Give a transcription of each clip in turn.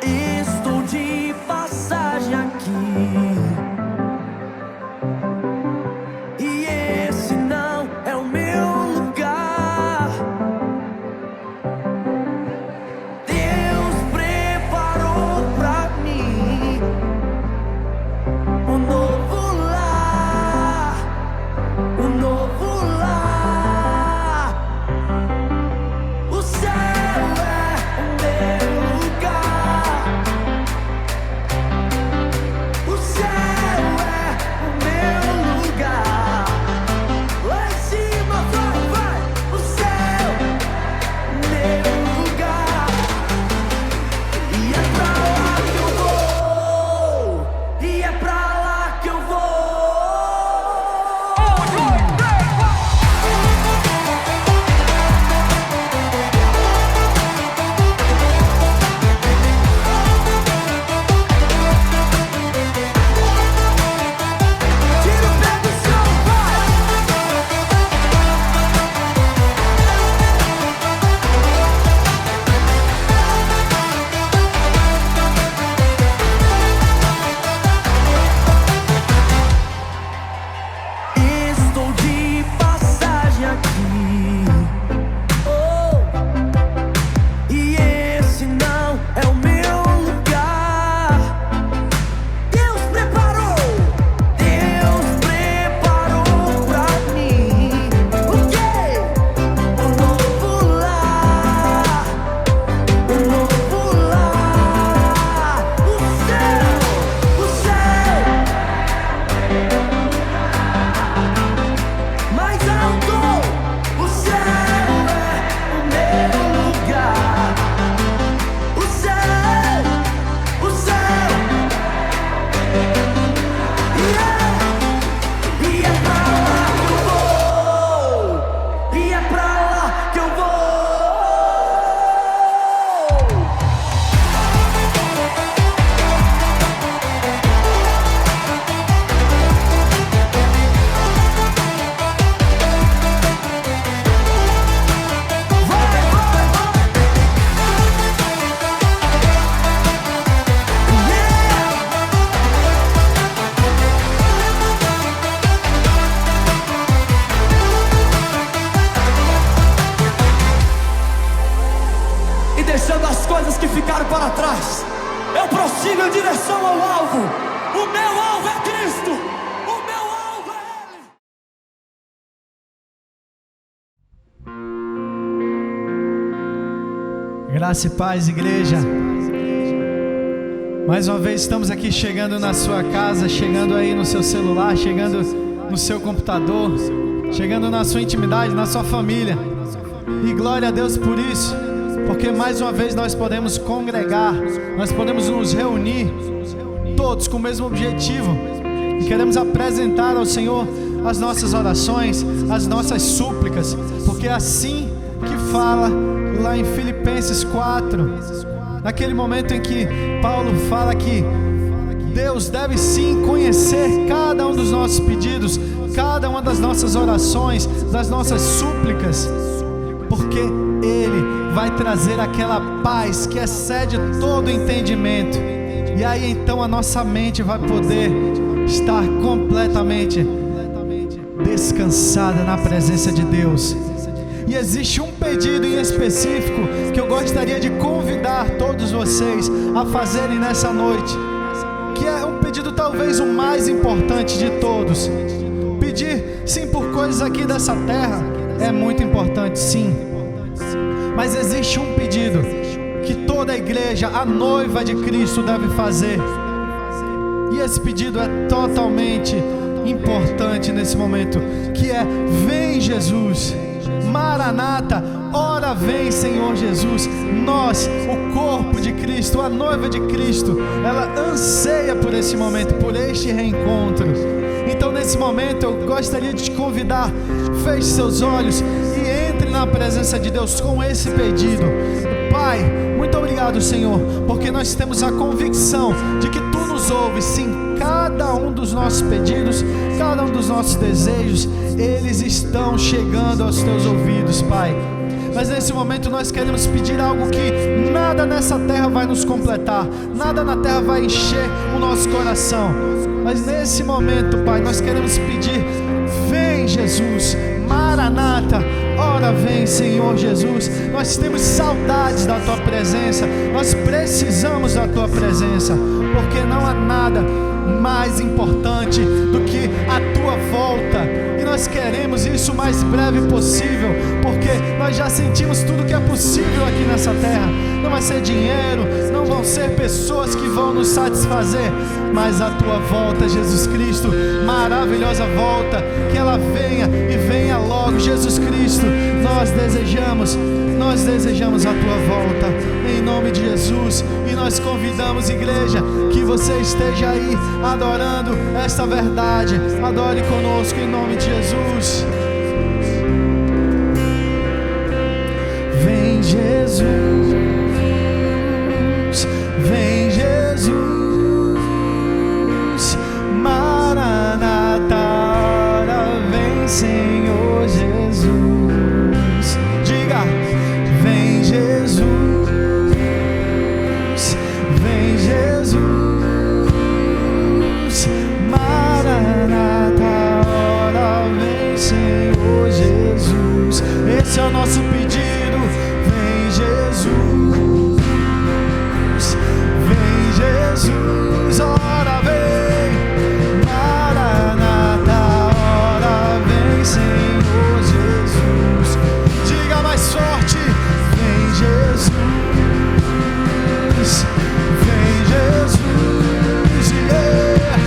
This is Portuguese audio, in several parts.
Estou de passagem aqui, e esse não é o meu lugar. Deus preparou pra mim um novo lar, um novo lar. O céu é o meu lugar. O céu é o meu lugar. Lá em cima, vai, vai. O céu, meu lugar. E é pra lá que eu vou. E é pra lá que eu vou. Tira o pé do chão, vai. Estou de passagem aqui, oh, e esse não é o meu lugar. Deus preparou pra mim o quê? Um novo lar, um novo lar. O céu mais alto. O céu é o meu lugar. O céu, e é pra lá que eu vou. E é pra lá que eu vou. E deixando as coisas que ficaram para trás, eu prossigo em direção ao alvo. O meu alvo é Cristo. O meu alvo é Ele. Graça e paz, igreja. Mais uma vez estamos aqui chegando na sua casa, chegando aí no seu celular, chegando no seu computador, chegando na sua intimidade, na sua família. E glória a Deus por isso, porque mais uma vez nós podemos congregar, nós podemos nos reunir, todos com o mesmo objetivo. E queremos apresentar ao Senhor as nossas orações, as nossas súplicas, porque é assim que fala lá em Filipenses 4, naquele momento em que Paulo fala que Deus deve sim conhecer cada um dos nossos pedidos, cada uma das nossas orações, das nossas súplicas, porque Ele vai trazer aquela paz que excede todo entendimento. E aí então a nossa mente vai poder estar completamente descansada na presença de Deus. E existe um pedido em específico que eu gostaria de convidar todos vocês a fazerem nessa noite, que é um pedido talvez o mais importante de todos. Pedir sim por coisas aqui dessa terra é muito importante, sim, mas existe um pedido que toda a igreja, a noiva de Cristo, deve fazer. E esse pedido é totalmente importante nesse momento, que é: vem Jesus, Maranata, ora vem Senhor Jesus. Nós, o corpo de Cristo, a noiva de Cristo, ela anseia por esse momento, por este reencontro. Então nesse momento eu gostaria de te convidar, feche seus olhos e entre na presença de Deus com esse pedido. Pai, muito obrigado, Senhor, porque nós temos a convicção de que Tu nos ouves, sim, cada um dos nossos pedidos, cada um dos nossos desejos, eles estão chegando aos Teus ouvidos, Pai. Mas nesse momento nós queremos pedir algo que nada nessa terra vai nos completar, nada na terra vai encher o nosso coração. Mas nesse momento, Pai, nós queremos pedir: vem, Jesus, Maranata, ora vem, Senhor Jesus. Nós temos saudades da Tua presença, nós precisamos da Tua presença, porque não há nada mais importante do que a Tua volta. E nós queremos isso o mais breve possível, porque nós já sentimos tudo que é possível aqui nessa terra. Não vai ser dinheiro, não vão ser pessoas que vão nos satisfazer, mas a Tua volta, Jesus Cristo, maravilhosa volta, que ela venha e venha logo, Jesus Cristo. Nós desejamos a Tua volta, em nome de Jesus. E nós convidamos, igreja, que você esteja aí adorando esta verdade. Adore conosco, em nome de Jesus. Vem, Jesus, vem, Jesus, Maranata, vem, Senhor Jesus. Diga: vem, Jesus, vem, Jesus, Maranata, ora vem, Senhor Jesus. Esse é o nosso pedido. Vem, Jesus, vem, Jesus, ora vem, Maranata, ora vem, Senhor Jesus. Diga mais forte: vem, Jesus, vem, Jesus, yeah.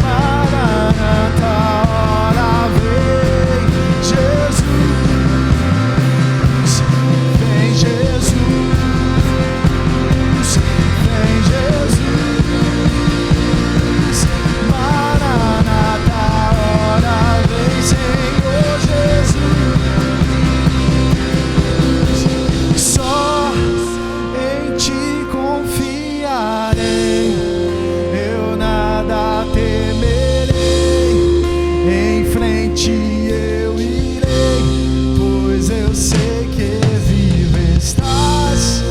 Maranata, ora vem, Jesus, vem, Jesus, vem, Jesus, Maranata, ora vem, Senhor Jesus. Só em Ti confiarei, eu nada temerei, em frente eu irei, pois eu sei que vivo estás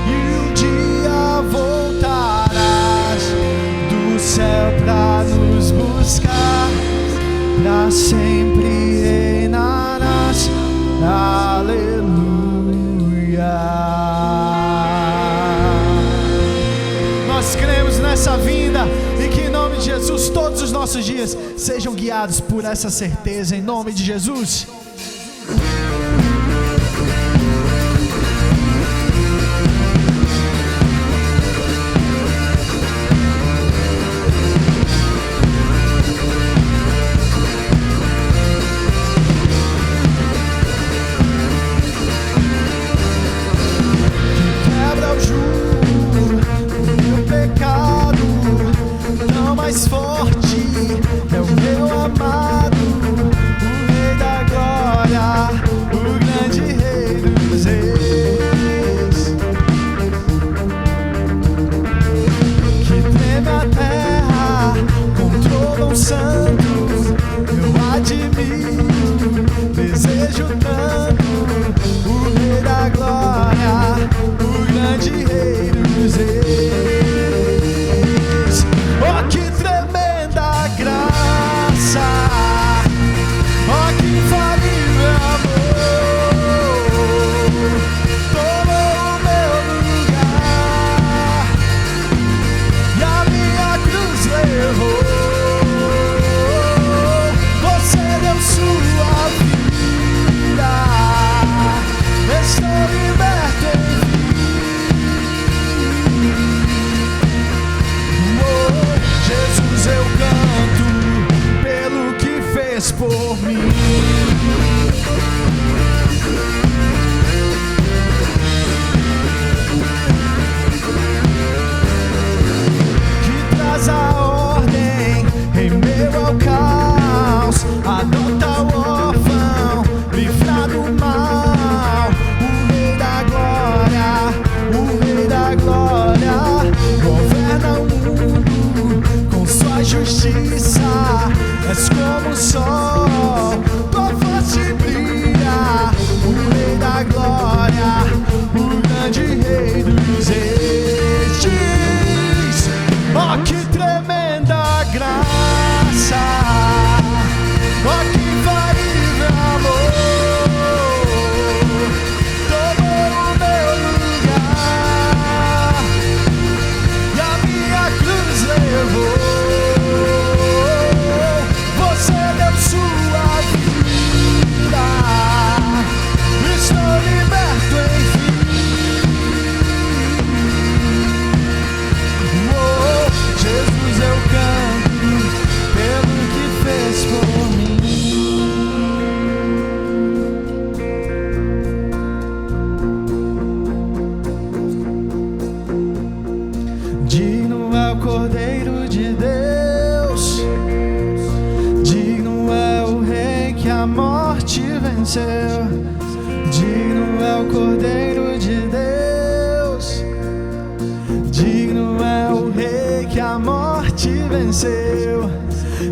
e um dia voltarás do céu pra nos buscar, pra sempre reinarás. Aleluia. Nós cremos nessa vinda e que em nome de Jesus todos os nossos dias sejam guiados por essa certeza, em nome de Jesus. Quebra o jugo, o meu pecado, tão mais forte é o meu amado, o Rei da Glória, o grande Rei dos Reis, que treme a terra, controla um santo. Eu admiro, desejo tanto o Rei da Glória, o grande Rei dos Reis. Oh, que tremenda graça! Oh, que infalível amor! Tomou o meu lugar e a minha cruz levou. Você deu sua vida, estou liberto em ti. Oh, Jesus, eu canto pelo que fez por mim. Que traz a ordem em meio ao caos, adota o órfão, livra do mal, o Rei da Glória, venceu. Digno é o Cordeiro de Deus, digno é o Rei que a morte venceu.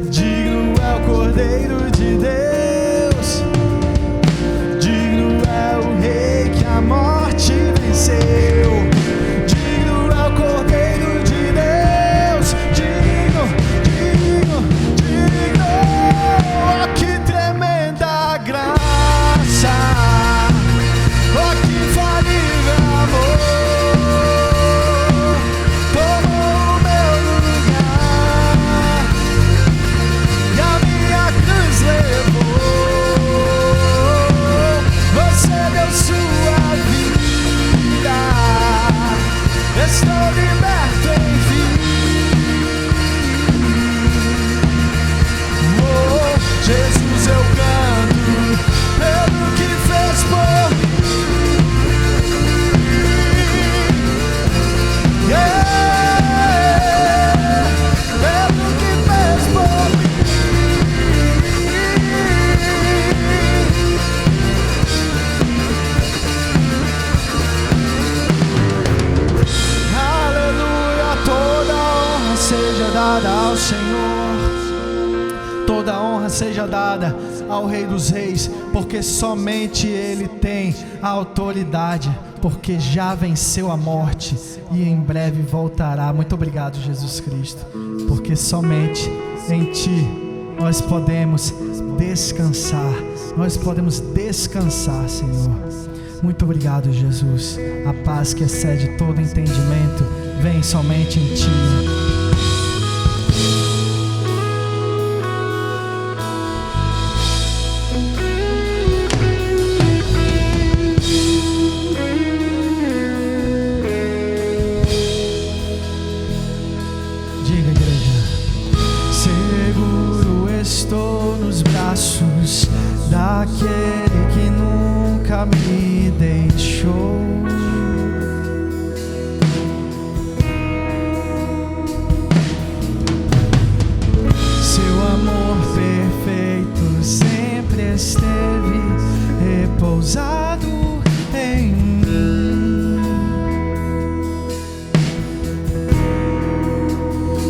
Digno é o Cordeiro de Deus, digno é o Rei que a morte venceu. Digno é o Cordeiro de Deus, digno, digno, digno. Oh, que tremenda graça, oh, que infalível amor, tomou o meu lugar e a minha cruz levou. Você deu sua vida, estou liberto enfim. Oh, Jesus, eu canto pelo que fez por mim. Yeah, pelo que fez por mim. Aleluia, toda honra seja dada ao Senhor, toda honra seja dada ao Rei dos Reis, porque somente Ele tem a autoridade, porque já venceu a morte e em breve voltará. Muito obrigado, Jesus Cristo, porque somente em Ti nós podemos descansar, Senhor. Muito obrigado, Jesus. A paz que excede todo entendimento vem somente em Ti. Diga, igreja. Seguro estou nos braços daquele que nunca me deixou. Seu amor perfeito sempre esteve repousado em mim.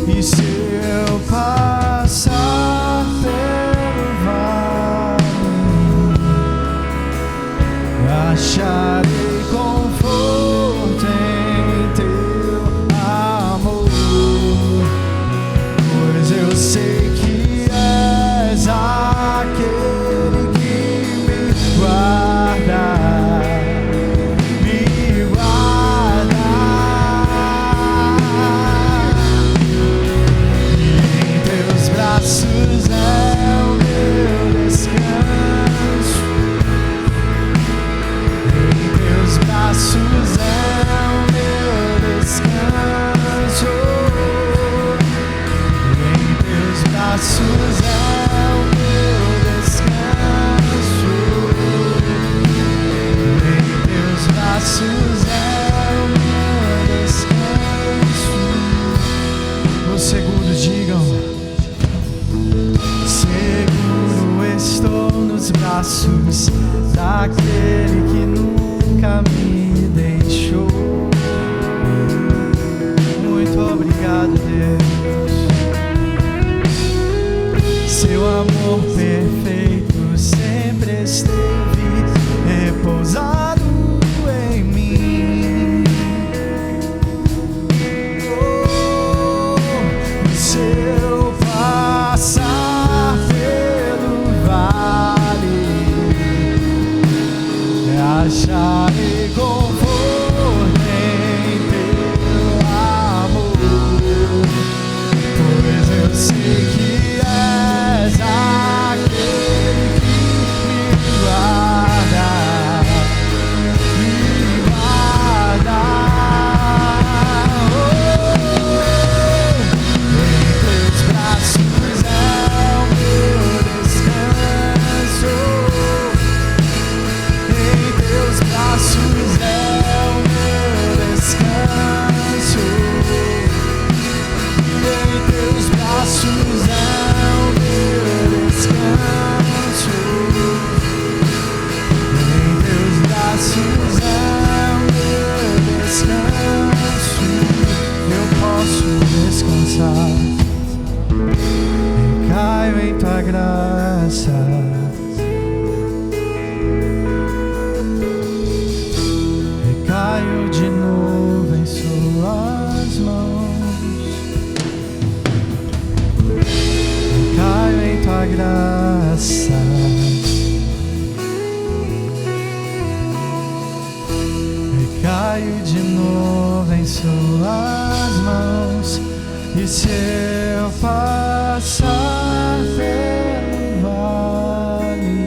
E se eu passar pelo vale, acharei conforto em Teu amor, pois eu sei que és aquele que me guarda, me guarda. E em Teus braços é o meu descanso, em Teus braços é o meu descanso, em Teus braços é o meu descanso, em Teus braços é o meu descanso. Os seguros digam: seguro estou nos braços daquele que nunca me deixou. Muito obrigado, Deus. Seu amor perfeito sempre esteve repousado em mim. Oh, se eu passar pelo vale, acharei conforto em Teu amor, pois eu sei que és aquele que me guarda, me guarda. Oh, em Teus braços é o meu descanso, em Teus braços Recaio de novo em suas mãos, recaio em tua graça, recaio de novo em suas mãos. E se eu passar pelo vale,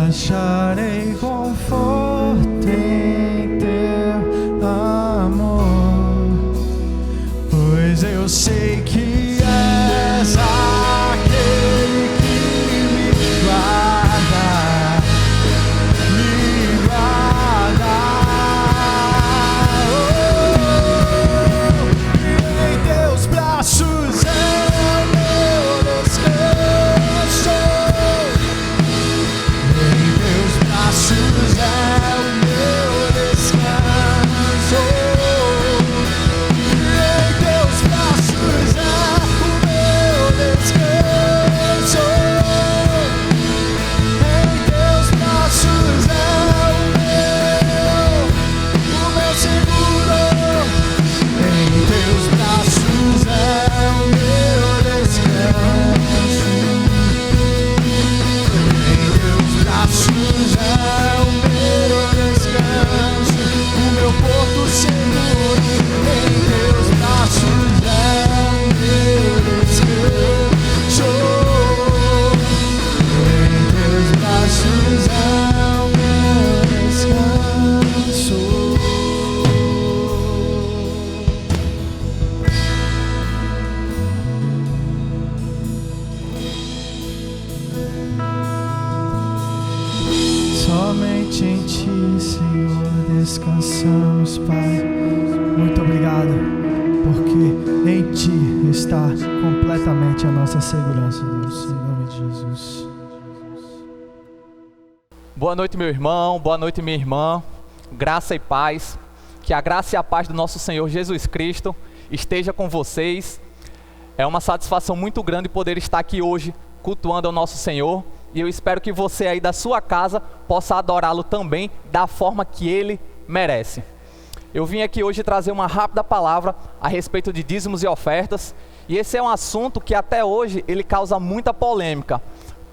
acharei conforto em teu amor, pois eu sei que és aquele que me guarda, me guarda. Em teus braços é o meu descanso. Em teus braços é o meu descanso. Em teus braços é o meu descanso. Em teus braços é o meu seguro. Em teus braços é o meu descanso. Em teus braços é o meu descanso, o meu porto seguro. Em teus braços é o meu descanso. Em teus braços é o meu descanso. Somente em Ti, Senhor, descansamos, Pai. Muito obrigado, porque em Ti está completamente a nossa segurança, Deus, em nome de Jesus. Boa noite, meu irmão, boa noite, minha irmã. Graça e paz. Que a graça e a paz do nosso Senhor Jesus Cristo esteja com vocês. É uma satisfação muito grande poder estar aqui hoje cultuando ao nosso Senhor. E eu espero que você aí da sua casa possa adorá-lo também da forma que Ele merece. Eu vim aqui hoje trazer uma rápida palavra a respeito de dízimos e ofertas. E esse é um assunto que até hoje ele causa muita polêmica.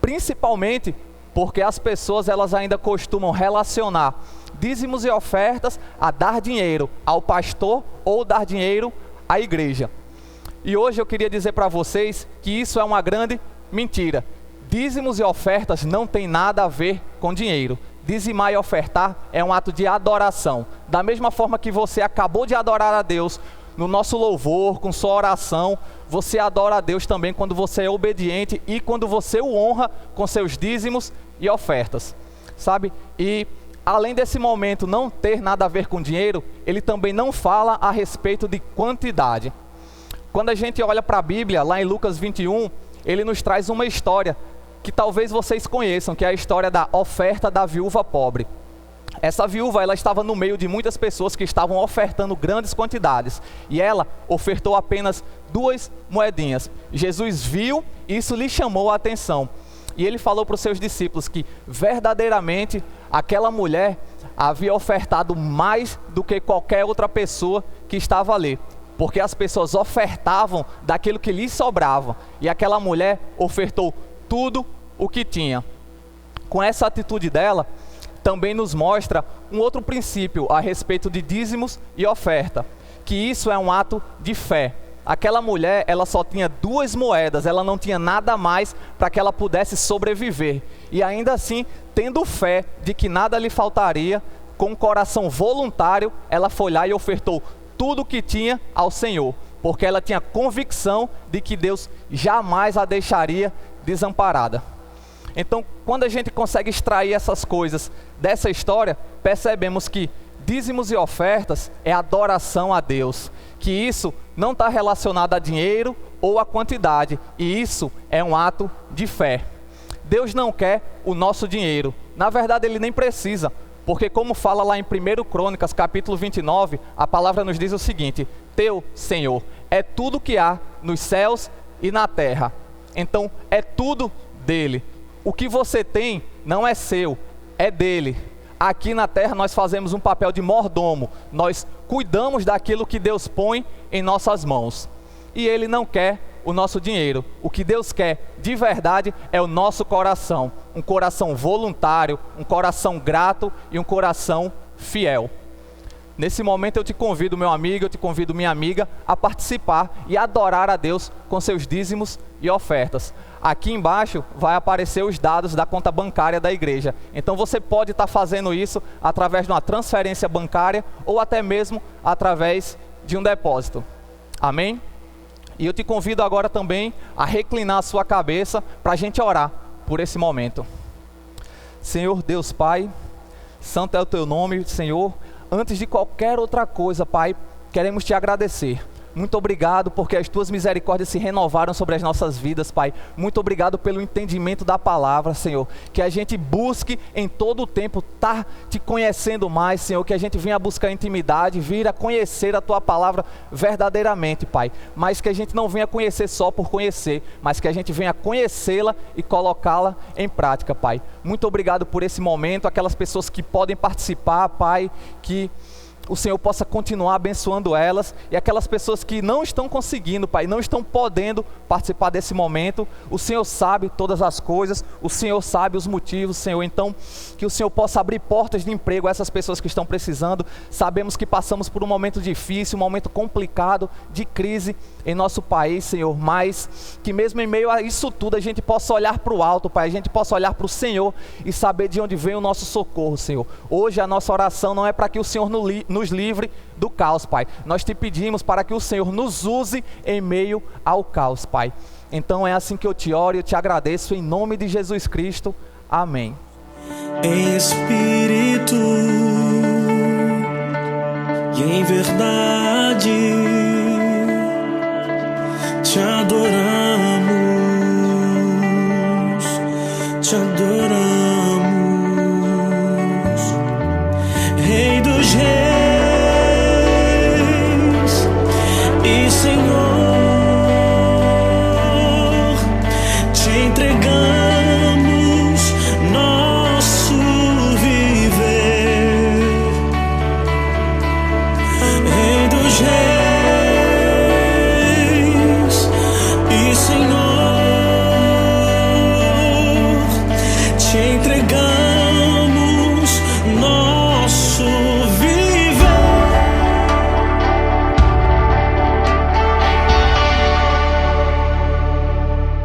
Principalmente porque as pessoas elas ainda costumam relacionar dízimos e ofertas a dar dinheiro ao pastor ou dar dinheiro à igreja. E hoje eu queria dizer para vocês que isso é uma grande mentira. Dízimos e ofertas não tem nada a ver com dinheiro. Dizimar e ofertar é um ato de adoração. Da mesma forma que você acabou de adorar a Deus no nosso louvor, com sua oração, você adora a Deus também quando você é obediente e quando você o honra com seus dízimos e ofertas, sabe? E além desse momento não ter nada a ver com dinheiro, ele também não fala a respeito de quantidade. Quando a gente olha para a Bíblia, lá em Lucas 21, ele nos traz uma história que talvez vocês conheçam, que é a história da oferta da viúva pobre. Essa viúva, ela estava no meio de muitas pessoas que estavam ofertando grandes quantidades, e ela ofertou apenas 2 moedinhas. Jesus viu, isso lhe chamou a atenção, e ele falou para os seus discípulos que verdadeiramente aquela mulher havia ofertado mais do que qualquer outra pessoa que estava ali, porque as pessoas ofertavam daquilo que lhes sobrava, e aquela mulher ofertou tudo o que tinha. Com essa atitude dela, também nos mostra um outro princípio a respeito de dízimos e oferta, que isso é um ato de fé. Aquela mulher, ela só tinha 2 moedas, ela não tinha nada mais para que ela pudesse sobreviver, e ainda assim, tendo fé de que nada lhe faltaria, com um coração voluntário, ela foi lá e ofertou tudo o que tinha ao Senhor, porque ela tinha convicção de que Deus jamais a deixaria desamparada. Então, quando a gente consegue extrair essas coisas dessa história, percebemos que dízimos e ofertas é adoração a Deus, que isso não está relacionado a dinheiro ou a quantidade, e isso é um ato de fé. Deus não quer o nosso dinheiro, na verdade Ele nem precisa, porque como fala lá em 1 Crônicas, capítulo 29, a palavra nos diz o seguinte: Teu, Senhor, é tudo que há nos céus e na terra. então é tudo dele. O que você tem não é seu, é dele. Aqui na terra nós fazemos um papel de mordomo, nós cuidamos daquilo que Deus põe em nossas mãos. E Ele não quer o nosso dinheiro. O que Deus quer de verdade é o nosso coração. Um coração voluntário, um coração grato e um coração fiel. Nesse momento eu te convido, meu amigo, eu te convido, minha amiga, a participar e adorar a Deus com seus dízimos e ofertas. Aqui embaixo vai aparecer os dados da conta bancária da igreja. Então você pode estar fazendo isso através de uma transferência bancária ou até mesmo através de um depósito. Amém? E eu te convido agora também a reclinar a sua cabeça para a gente orar por esse momento. Senhor Deus Pai, santo é o teu nome, Senhor. Antes de qualquer outra coisa, Pai, queremos te agradecer. Muito obrigado porque as tuas misericórdias se renovaram sobre as nossas vidas, Pai. Muito obrigado pelo entendimento da palavra, Senhor. Que a gente busque em todo o tempo estar te conhecendo mais, Senhor. Que a gente venha buscar intimidade, vir a conhecer a tua palavra verdadeiramente, Pai. Mas que a gente não venha conhecer só por conhecer, mas que a gente venha conhecê-la e colocá-la em prática, Pai. Muito obrigado por esse momento, aquelas pessoas que podem participar, Pai, que o Senhor possa continuar abençoando elas, e aquelas pessoas que não estão conseguindo, Pai, não estão podendo participar desse momento, o Senhor sabe todas as coisas, o Senhor sabe os motivos, Senhor. Então que o Senhor possa abrir portas de emprego a essas pessoas que estão precisando. Sabemos que passamos por um momento difícil, um momento complicado, de crise em nosso país, Senhor, mas que mesmo em meio a isso tudo a gente possa olhar para o alto, Pai, a gente possa olhar para o Senhor e saber de onde vem o nosso socorro, Senhor. Hoje a nossa oração não é para que o Senhor nos livre do caos, Pai. Nós te pedimos para que o Senhor nos use em meio ao caos, Pai. Então é assim que eu te oro e eu te agradeço em nome de Jesus Cristo. Amém. Em espírito e em verdade te adoramos, te adoramos, Rei dos Reis e Senhor, te entregamos nosso viver, Rei dos Reis e Senhor, te entregamos nosso viver.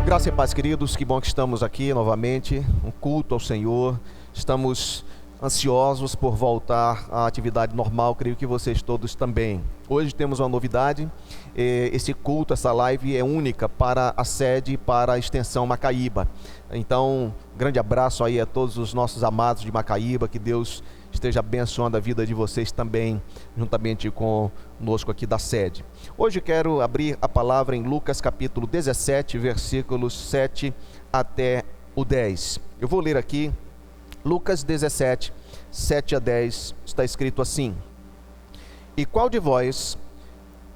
Graça e paz, queridos, que bom que estamos aqui novamente, um culto ao Senhor. Estamos ansiosos por voltar à atividade normal, creio que vocês todos também. Hoje temos uma novidade, esse culto, essa live é única para a sede e para a extensão Macaíba. Então, grande abraço aí a todos os nossos amados de Macaíba, que Deus esteja abençoando a vida de vocês também, juntamente conosco aqui da sede. Hoje quero abrir a palavra em Lucas capítulo 17, versículos 7 até o 10. Eu vou ler aqui, Lucas 17, 7 a 10, está escrito assim: E qual de vós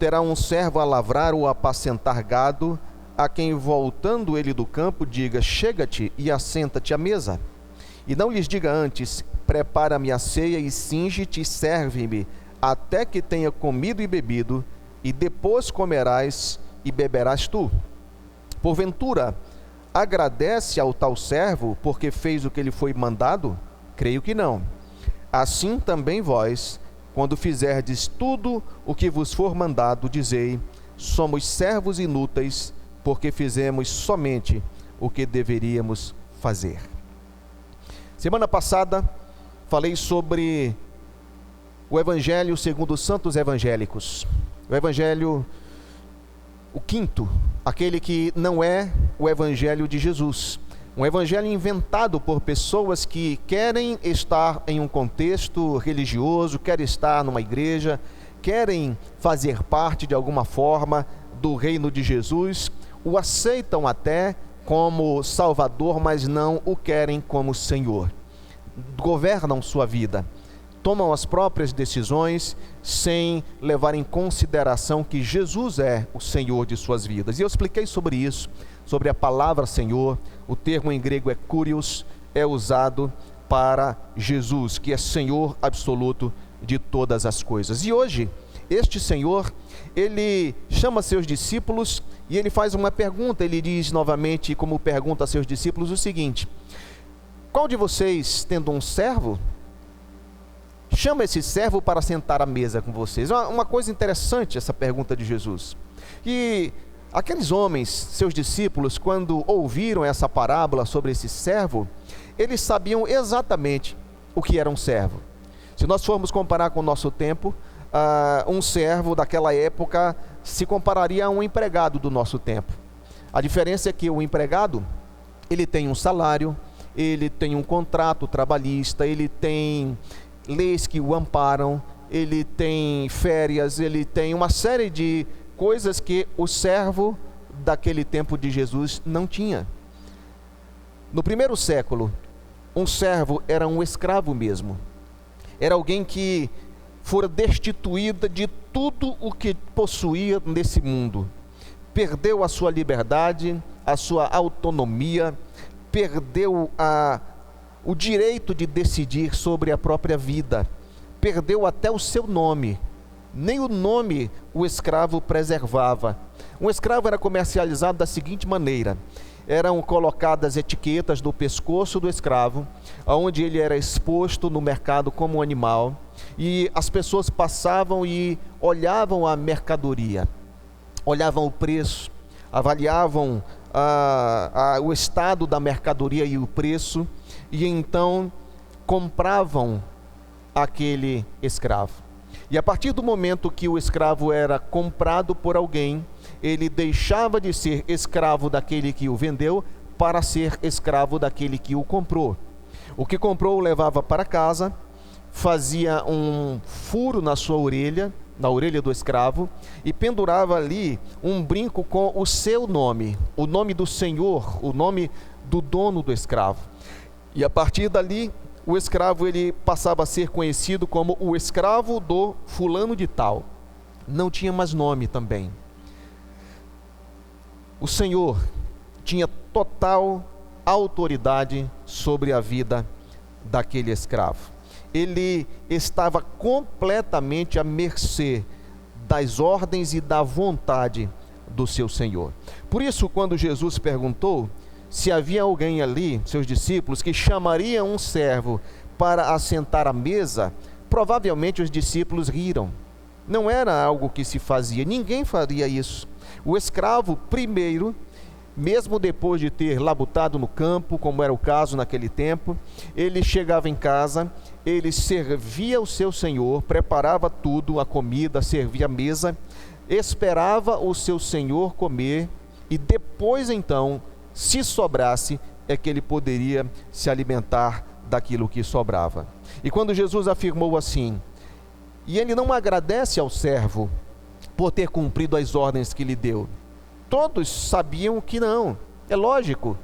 terá um servo a lavrar ou a apacentar gado, a quem voltando ele do campo diga, chega-te e assenta-te à mesa? E não lhes diga antes, prepara-me a ceia e cinge-te e serve-me, até que tenha comido e bebido, e depois comerás e beberás tu. Porventura, agradece ao tal servo, porque fez o que lhe foi mandado? Creio que não. Assim também vós, quando fizerdes tudo o que vos for mandado, dizei, somos servos inúteis, porque fizemos somente o que deveríamos fazer. Semana passada, falei sobre o Evangelho segundo os santos evangélicos. O Evangelho, o quinto, aquele que não é o Evangelho de Jesus. Um Evangelho inventado por pessoas que querem estar em um contexto religioso, querem estar numa igreja, querem fazer parte de alguma forma do reino de Jesus, o aceitam até como Salvador, mas não o querem como Senhor. Governam sua vida, tomam as próprias decisões sem levar em consideração que Jesus é o Senhor de suas vidas. E eu expliquei sobre isso, sobre a palavra Senhor. O termo em grego é Kyrios, é usado para Jesus, que é Senhor absoluto de todas as coisas. E hoje, este Senhor, ele chama seus discípulos e ele faz uma pergunta. Ele diz novamente, como pergunta a seus discípulos, o seguinte: qual de vocês, tendo um servo, chama esse servo para sentar à mesa com vocês? Uma coisa interessante essa pergunta de Jesus. E aqueles homens, seus discípulos, quando ouviram essa parábola sobre esse servo, eles sabiam exatamente o que era um servo. Se nós formos comparar com o nosso tempo, um servo daquela época se compararia a um empregado do nosso tempo. A diferença é que o empregado, ele tem um salário, ele tem um contrato trabalhista, ele tem leis que o amparam, ele tem férias, ele tem uma série de coisas que o servo daquele tempo de Jesus não tinha. No primeiro século, um servo era um escravo mesmo. Era alguém que fora destituído de tudo o que possuía nesse mundo. Perdeu a sua liberdade, a sua autonomia, perdeu o direito de decidir sobre a própria vida, perdeu até o seu nome. Nem o nome o escravo preservava. Um escravo era comercializado da seguinte maneira: eram colocadas etiquetas no pescoço do escravo, onde ele era exposto no mercado como um animal, e as pessoas passavam e olhavam a mercadoria, olhavam o preço, avaliavam o estado da mercadoria e o preço, e então compravam aquele escravo. E a partir do momento que o escravo era comprado por alguém, ele deixava de ser escravo daquele que o vendeu para ser escravo daquele que o comprou. O que comprou o levava para casa, fazia um furo na sua orelha, na orelha do escravo, e pendurava ali um brinco com o seu nome, o nome do senhor, o nome do dono do escravo. E a partir dali, o escravo ele passava a ser conhecido como o escravo do fulano de tal. Não tinha mais nome também. O Senhor tinha total autoridade sobre a vida daquele escravo. Ele estava completamente à mercê das ordens e da vontade do seu Senhor. Por isso, quando Jesus perguntou se havia alguém ali, seus discípulos, que chamaria um servo para assentar à mesa, provavelmente os discípulos riram. Não era algo que se fazia, ninguém faria isso. O escravo, primeiro, mesmo depois de ter labutado no campo, como era o caso naquele tempo, ele chegava em casa, ele servia o seu senhor, preparava tudo, a comida, servia a mesa, esperava o seu senhor comer, e depois então, se sobrasse, é que ele poderia se alimentar daquilo que sobrava. E quando Jesus afirmou assim, e ele não agradece ao servo por ter cumprido as ordens que lhe deu, todos sabiam que não. É lógico,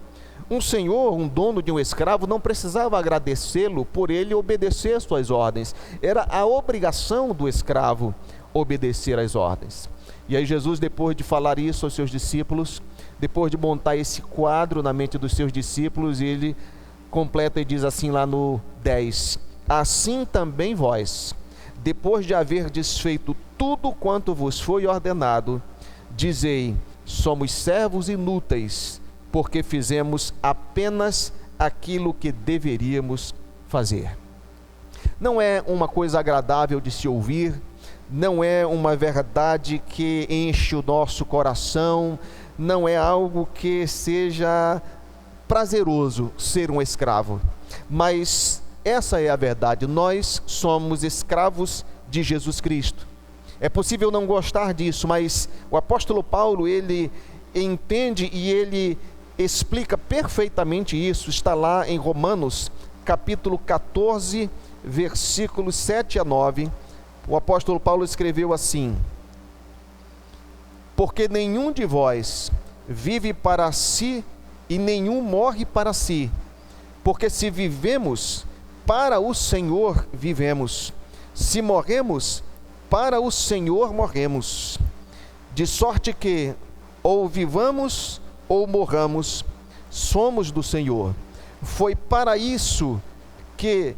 um senhor, um dono de um escravo, não precisava agradecê-lo por ele obedecer às suas ordens. Era a obrigação do escravo obedecer às ordens. E aí Jesus, depois de falar isso aos seus discípulos, depois de montar esse quadro na mente dos seus discípulos, ele completa e diz assim lá no 10: assim também vós, depois de haver desfeito tudo quanto vos foi ordenado, dizei: somos servos inúteis, porque fizemos apenas aquilo que deveríamos fazer. Não é uma coisa agradável de se ouvir, não é uma verdade que enche o nosso coração, não é algo que seja prazeroso ser um escravo, mas essa é a verdade. Nós somos escravos de Jesus Cristo. É possível não gostar disso, mas o apóstolo Paulo, ele entende e ele explica perfeitamente isso. Está lá em Romanos, capítulo 14, versículos 7 a 9. O apóstolo Paulo escreveu assim: porque nenhum de vós vive para si e nenhum morre para si, porque se vivemos, para o Senhor vivemos, se morremos, para o Senhor morremos, de sorte que ou vivamos ou morramos, somos do Senhor. Foi para isso que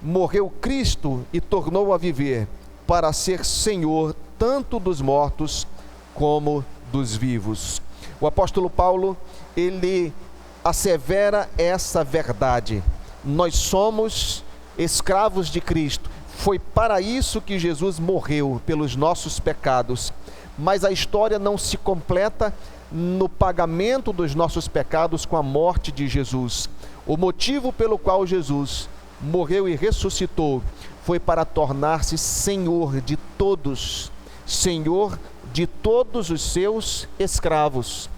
morreu Cristo e tornou a viver, para ser Senhor tanto dos mortos como dos vivos. O apóstolo Paulo, ele assevera essa verdade. Nós somos escravos de Cristo. Foi para isso que Jesus morreu, pelos nossos pecados. Mas a história não se completa no pagamento dos nossos pecados com a morte de Jesus. O motivo pelo qual Jesus morreu e ressuscitou foi para tornar-se Senhor de todos, Senhor de todos os seus escravos.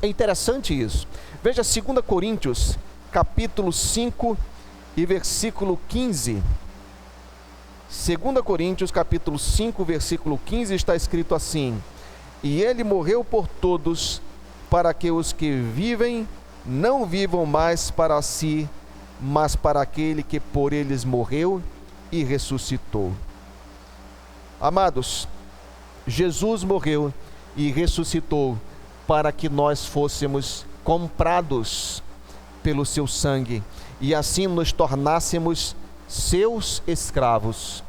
É interessante isso. Veja 2 Coríntios, capítulo 5 e versículo 15. 2 Coríntios, capítulo 5, versículo 15, está escrito assim: e ele morreu por todos, para que os que vivem não vivam mais para si, mas para aquele que por eles morreu e ressuscitou. Amados, Jesus morreu e ressuscitou para que nós fôssemos comprados pelo seu sangue e assim nos tornássemos seus escravos.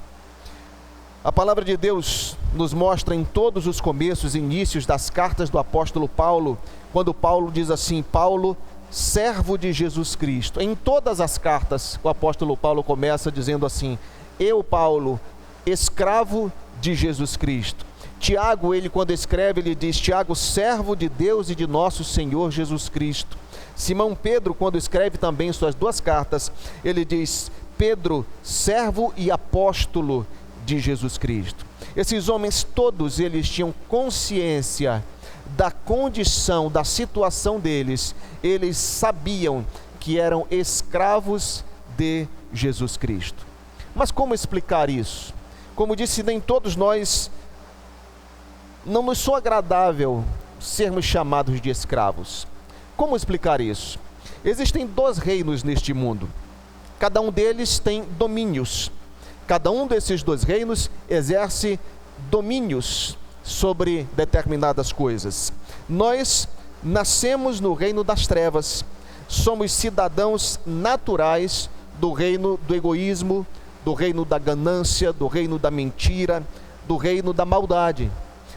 A palavra de Deus nos mostra em todos os começos e inícios das cartas do apóstolo Paulo, quando Paulo diz assim: Paulo, servo de Jesus Cristo. Em todas as cartas, o apóstolo Paulo começa dizendo assim: eu, Paulo, escravo de Jesus Cristo. Tiago, ele quando escreve, ele diz: Tiago, servo de Deus e de nosso Senhor Jesus Cristo. Simão Pedro, quando escreve também suas duas cartas, ele diz: Pedro, servo e apóstolo de Jesus Cristo. Esses homens todos, eles tinham consciência da condição, da situação deles. Eles sabiam que eram escravos de Jesus Cristo. Mas como explicar isso? Como disse, nem todos nós, não nos soa agradável sermos chamados de escravos. Como explicar isso? Existem dois reinos neste mundo. Cada um deles tem domínios. Cada um desses dois reinos exerce domínios sobre determinadas coisas. Nós nascemos no reino das trevas. Somos cidadãos naturais do reino do egoísmo, do reino da ganância, do reino da mentira, do reino da maldade.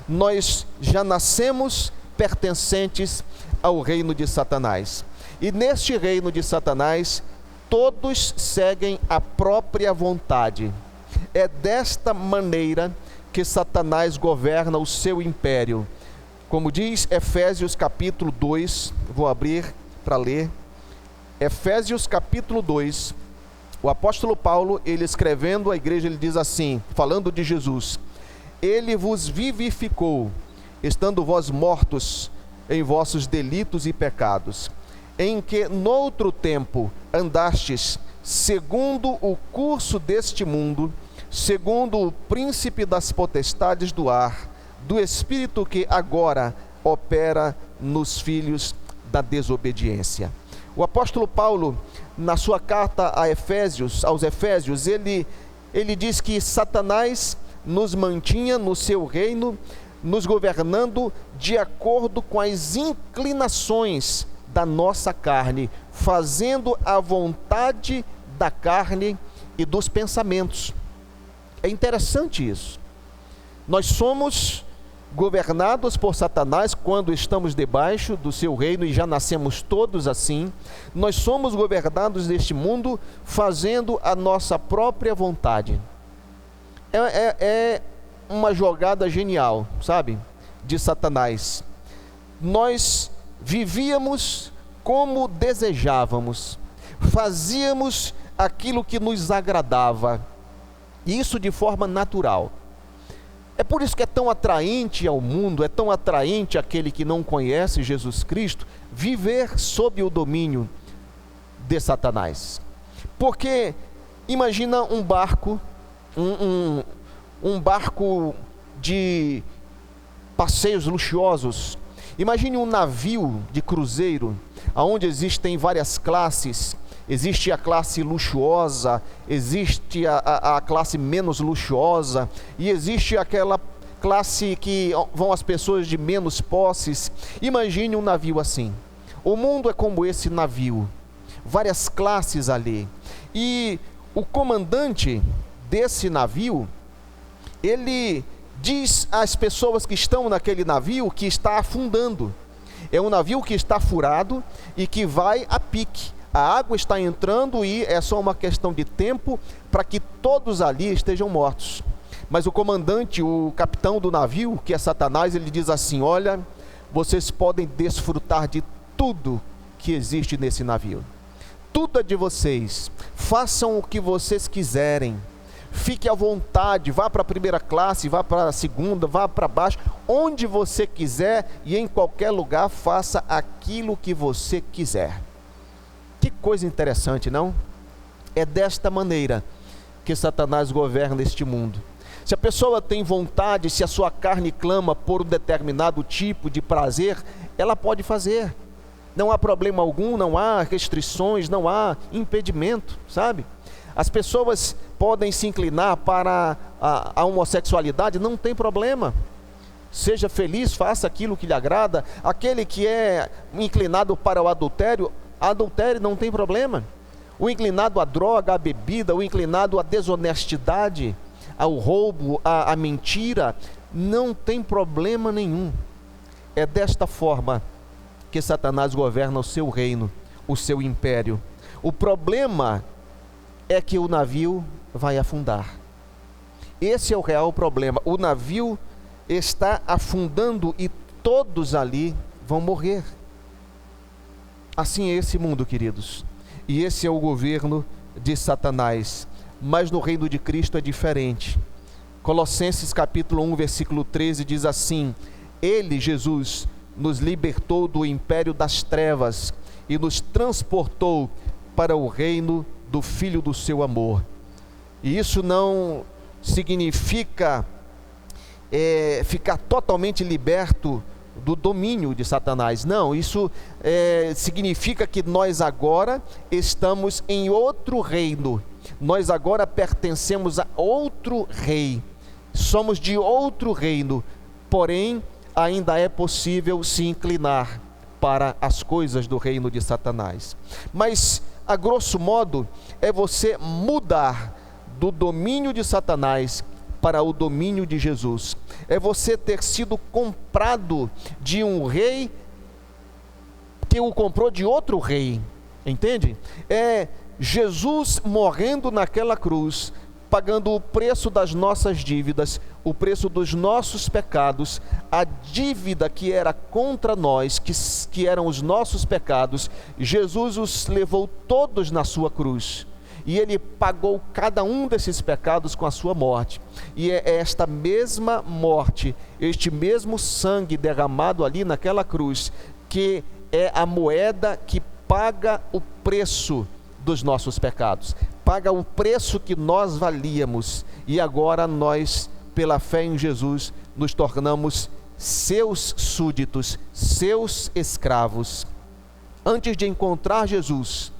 Nós já nascemos pertencentes ao reino de Satanás. E neste reino de Satanás, todos seguem a própria vontade. É desta maneira que Satanás governa o seu império. Como diz Efésios capítulo 2, vou abrir para ler. Efésios capítulo 2, o apóstolo Paulo, ele escrevendo à igreja, ele diz assim, falando de Jesus: ele vos vivificou, estando vós mortos em vossos delitos e pecados, em que noutro tempo andastes segundo o curso deste mundo, segundo o príncipe das potestades do ar, do espírito que agora opera nos filhos da desobediência. O apóstolo Paulo, na sua carta aos Efésios, ele diz que Satanás nos mantinha no seu reino, nos governando de acordo com as inclinações da nossa carne, fazendo a vontade da carne e dos pensamentos. É interessante isso. Nós somos governados por Satanás quando estamos debaixo do seu reino, e já nascemos todos assim. Nós somos governados neste mundo fazendo a nossa própria vontade. É uma jogada genial, sabe, de Satanás. Nós vivíamos como desejávamos, fazíamos aquilo que nos agradava, e isso de forma natural. É por isso que é tão atraente ao mundo, é tão atraente àquele que não conhece Jesus Cristo, viver sob o domínio de Satanás. Porque imagina um barco, um barco de passeios luxuosos. Imagine um navio de cruzeiro, onde existem várias classes. Existe a classe luxuosa, existe a classe menos luxuosa, e existe aquela classe que vão as pessoas de menos posses. Imagine um navio assim. O mundo é como esse navio, várias classes ali. E o comandante desse navio, ele diz às pessoas que estão naquele navio que está afundando. É um navio que está furado e que vai a pique. A água está entrando e é só uma questão de tempo para que todos ali estejam mortos. Mas o comandante, o capitão do navio, que é Satanás, ele diz assim: olha, vocês podem desfrutar de tudo que existe nesse navio. Tudo é de vocês. Façam o que vocês quiserem. Fique à vontade, vá para a primeira classe, vá para a segunda, vá para baixo, onde você quiser e em qualquer lugar, faça aquilo que você quiser. Que coisa interessante, não? É desta maneira que Satanás governa este mundo. Se a pessoa tem vontade, se a sua carne clama por um determinado tipo de prazer, ela pode fazer. Não há problema algum, não há restrições, não há impedimento, sabe? As pessoas podem se inclinar para a homossexualidade, não tem problema. Seja feliz, faça aquilo que lhe agrada. Aquele que é inclinado para o adultério, adultério, não tem problema. O inclinado à droga, à bebida, o inclinado à desonestidade, ao roubo, à mentira, não tem problema nenhum. É desta forma que Satanás governa o seu reino, o seu império. O problema é que o navio vai afundar. Esse é o real problema. O navio está afundando e todos ali vão morrer. Assim é esse mundo, queridos. E esse é o governo de Satanás. Mas no reino de Cristo é diferente. Colossenses capítulo 1, versículo 13 diz assim: Ele, Jesus, nos libertou do império das trevas e nos transportou para o reino do Filho do seu amor. E isso não significa ficar totalmente liberto do domínio de Satanás. Não, isso significa que nós agora estamos em outro reino. Nós agora pertencemos a outro rei. Somos de outro reino, porém ainda é possível se inclinar para as coisas do reino de Satanás. Mas, a grosso modo, é você mudar do domínio de Satanás para o domínio de Jesus. É você ter sido comprado de um rei que o comprou de outro rei. Entende? É Jesus morrendo naquela cruz, pagando o preço das nossas dívidas, o preço dos nossos pecados, a dívida que era contra nós, que eram os nossos pecados. Jesus os levou todos na sua cruz, e Ele pagou cada um desses pecados com a sua morte. E é esta mesma morte, este mesmo sangue derramado ali naquela cruz, que é a moeda que paga o preço dos nossos pecados, paga o preço que nós valíamos, e agora nós, pela fé em Jesus, nos tornamos seus súditos, seus escravos. Antes de encontrar Jesus,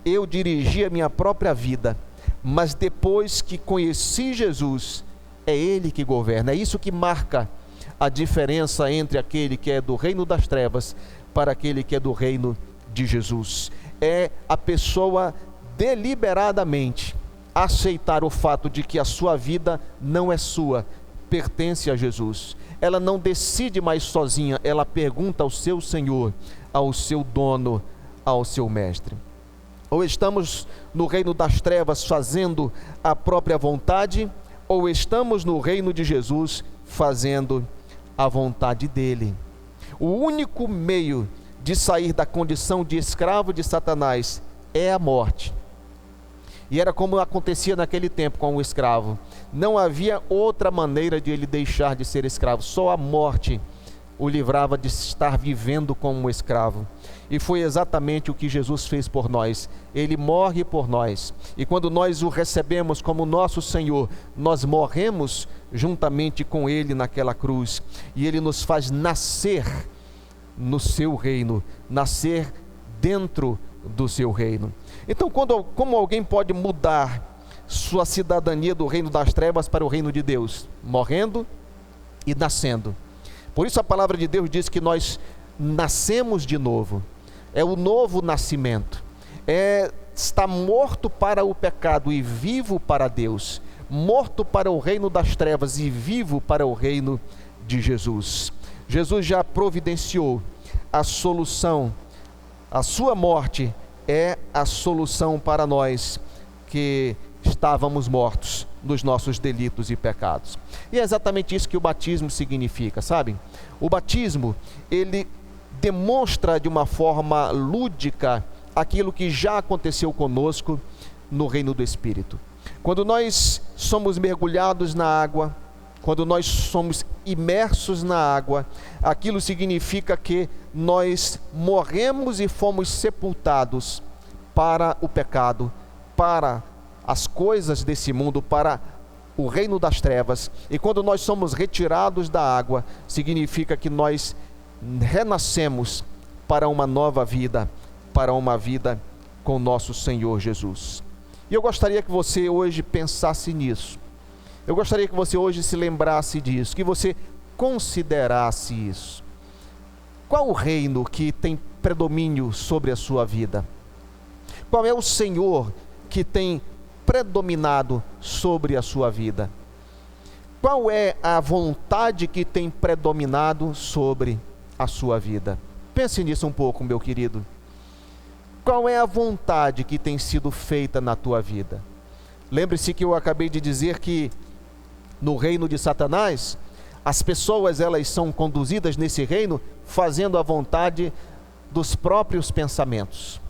eu dirigia a minha própria vida, mas depois que conheci Jesus, é Ele que governa. É isso que marca a diferença entre aquele que é do reino das trevas para aquele que é do reino de Jesus. É a pessoa deliberadamente aceitar o fato de que a sua vida não é sua, pertence a Jesus. Ela não decide mais sozinha, ela pergunta ao seu Senhor, ao seu dono, ao seu mestre. Ou estamos no reino das trevas fazendo a própria vontade, ou estamos no reino de Jesus fazendo a vontade dele. O único meio de sair da condição de escravo de Satanás é a morte. E era como acontecia naquele tempo com o escravo. Não havia outra maneira de ele deixar de ser escravo. Só a morte o livrava de estar vivendo como um escravo. E foi exatamente o que Jesus fez por nós. Ele morre por nós. E quando nós o recebemos como nosso Senhor, nós morremos juntamente com Ele naquela cruz. E Ele nos faz nascer no seu reino, nascer dentro do seu reino. Então, como alguém pode mudar sua cidadania do reino das trevas para o reino de Deus? Morrendo e nascendo. Por isso a palavra de Deus diz que nós nascemos de novo. É o novo nascimento. Está morto para o pecado e vivo para Deus. Morto para o reino das trevas e vivo para o reino de Jesus. Jesus já providenciou a solução. A sua morte é a solução para nós que estávamos mortos nos nossos delitos e pecados. E é exatamente isso que o batismo significa, sabe? O batismo, ele demonstra de uma forma lúdica aquilo que já aconteceu conosco no reino do Espírito. Quando nós somos mergulhados na água, quando nós somos imersos na água, aquilo significa que nós morremos e fomos sepultados para o pecado, para as coisas desse mundo, para o reino das trevas. E quando nós somos retirados da água, significa que nós renascemos para uma nova vida, para uma vida com nosso Senhor Jesus. E eu gostaria que você hoje pensasse nisso. Eu gostaria que você hoje se lembrasse disso, que você considerasse isso. Qual o reino que tem predomínio sobre a sua vida? Qual é o Senhor que tem predominado sobre a sua vida? Qual é a vontade que tem predominado sobre a sua vida? Pense nisso um pouco, meu querido. Qual é a vontade que tem sido feita na tua vida? Lembre-se que eu acabei de dizer que no reino de Satanás, as pessoas elas são conduzidas nesse reino fazendo a vontade dos próprios pensamentos.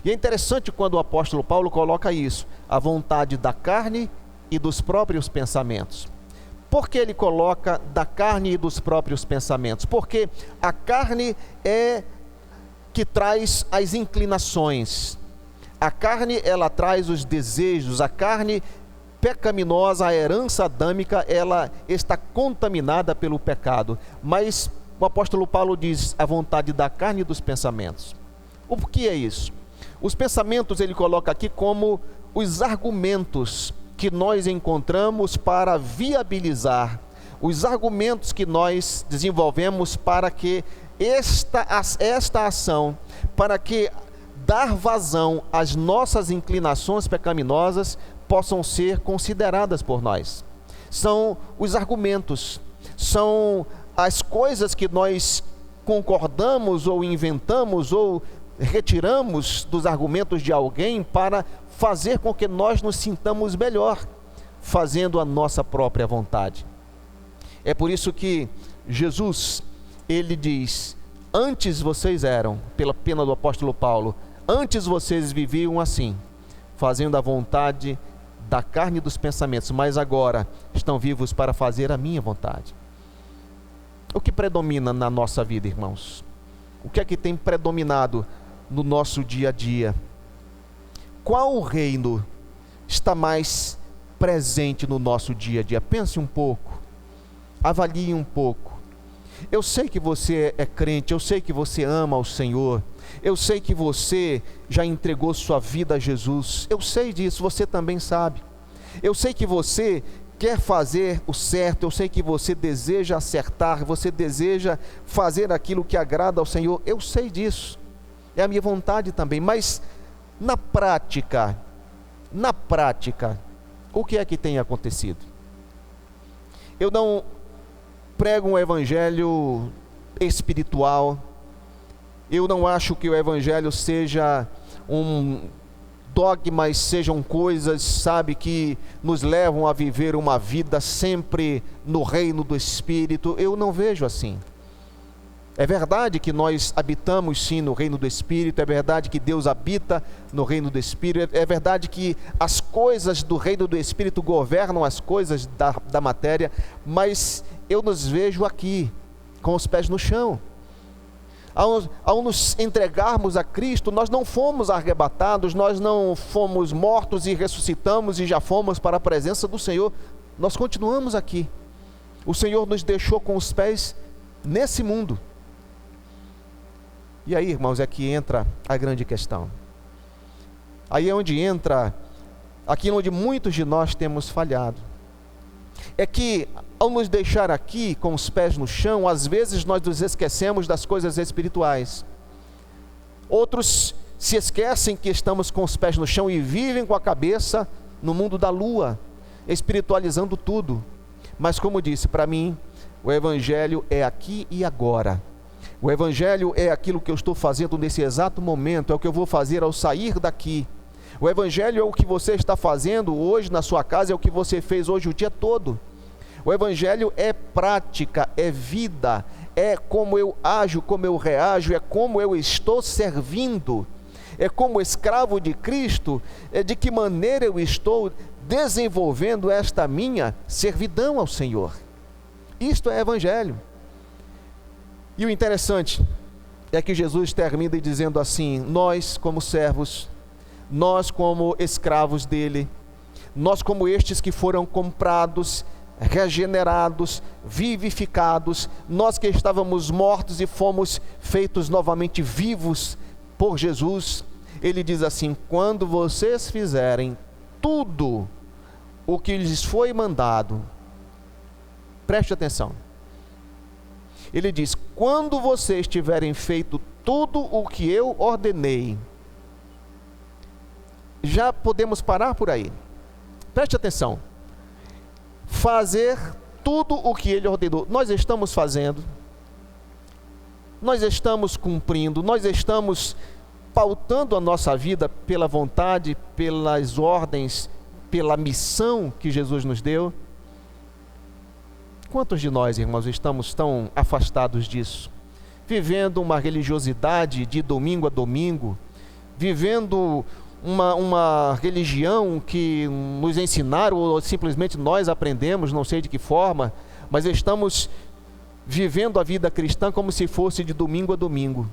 E é interessante quando o apóstolo Paulo coloca isso, a vontade da carne e dos próprios pensamentos. Por que ele coloca da carne e dos próprios pensamentos? Porque a carne é que traz as inclinações. A carne, ela traz os desejos. A carne pecaminosa, a herança adâmica, ela está contaminada pelo pecado. Mas o apóstolo Paulo diz a vontade da carne e dos pensamentos. O que é isso? Os pensamentos ele coloca aqui como os argumentos que nós encontramos para viabilizar, os argumentos que nós desenvolvemos para que esta ação, para que dar vazão às nossas inclinações pecaminosas possam ser consideradas por nós. São os argumentos, são as coisas que nós concordamos ou inventamos ou retiramos dos argumentos de alguém para fazer com que nós nos sintamos melhor, fazendo a nossa própria vontade. É por isso que Jesus, ele diz, antes vocês eram, pela pena do apóstolo Paulo, antes vocês viviam assim, fazendo a vontade da carne e dos pensamentos, mas agora estão vivos para fazer a minha vontade. O que predomina na nossa vida, irmãos? O que é que tem predominado no nosso dia a dia? Qual reino está mais presente no nosso dia a dia? Pense um pouco, avalie um pouco. Eu sei que você é crente, eu sei que você ama o Senhor, eu sei que você já entregou sua vida a Jesus, eu sei disso, você também sabe. Eu sei que você quer fazer o certo, eu sei que você deseja acertar, você deseja fazer aquilo que agrada ao Senhor, eu sei disso, é a minha vontade também, mas na prática, o que é que tem acontecido? Eu não prego um evangelho espiritual, eu não acho que o evangelho seja um dogmas, sejam coisas, sabe, que nos levam a viver uma vida sempre no reino do Espírito. Eu não vejo assim. É verdade que nós habitamos sim no reino do Espírito, é verdade que Deus habita no reino do Espírito, é verdade que as coisas do reino do Espírito governam as coisas da matéria, mas eu nos vejo aqui, com os pés no chão. Ao nos entregarmos a Cristo, nós não fomos arrebatados, nós não fomos mortos e ressuscitamos e já fomos para a presença do Senhor, nós continuamos aqui. O Senhor nos deixou com os pés nesse mundo. E aí, irmãos, é que entra a grande questão. Aí é onde entra aquilo onde muitos de nós temos falhado. É que ao nos deixar aqui com os pés no chão, às vezes nós nos esquecemos das coisas espirituais. Outros se esquecem que estamos com os pés no chão e vivem com a cabeça no mundo da lua, espiritualizando tudo. Mas como disse, para mim, o Evangelho é aqui e agora. O Evangelho é aquilo que eu estou fazendo nesse exato momento, é o que eu vou fazer ao sair daqui. O Evangelho é o que você está fazendo hoje na sua casa, é o que você fez hoje o dia todo. O Evangelho é prática, é vida, é como eu ajo, como eu reajo, é como eu estou servindo, é como escravo de Cristo, é de que maneira eu estou desenvolvendo esta minha servidão ao Senhor. Isto é Evangelho. E o interessante é que Jesus termina dizendo assim: nós como servos, nós como escravos dele, nós como estes que foram comprados, regenerados, vivificados, nós que estávamos mortos e fomos feitos novamente vivos por Jesus, ele diz assim: quando vocês fizerem tudo o que lhes foi mandado, preste atenção, ele diz: quando vocês tiverem feito tudo o que eu ordenei, já podemos parar por aí, preste atenção, fazer tudo o que ele ordenou, nós estamos fazendo, nós estamos cumprindo, nós estamos pautando a nossa vida pela vontade, pelas ordens, pela missão que Jesus nos deu. Quantos de nós, irmãos, estamos tão afastados disso? Vivendo uma religiosidade de domingo a domingo, vivendo uma religião que nos ensinaram, ou simplesmente nós aprendemos, não sei de que forma, mas estamos vivendo a vida cristã como se fosse de domingo a domingo.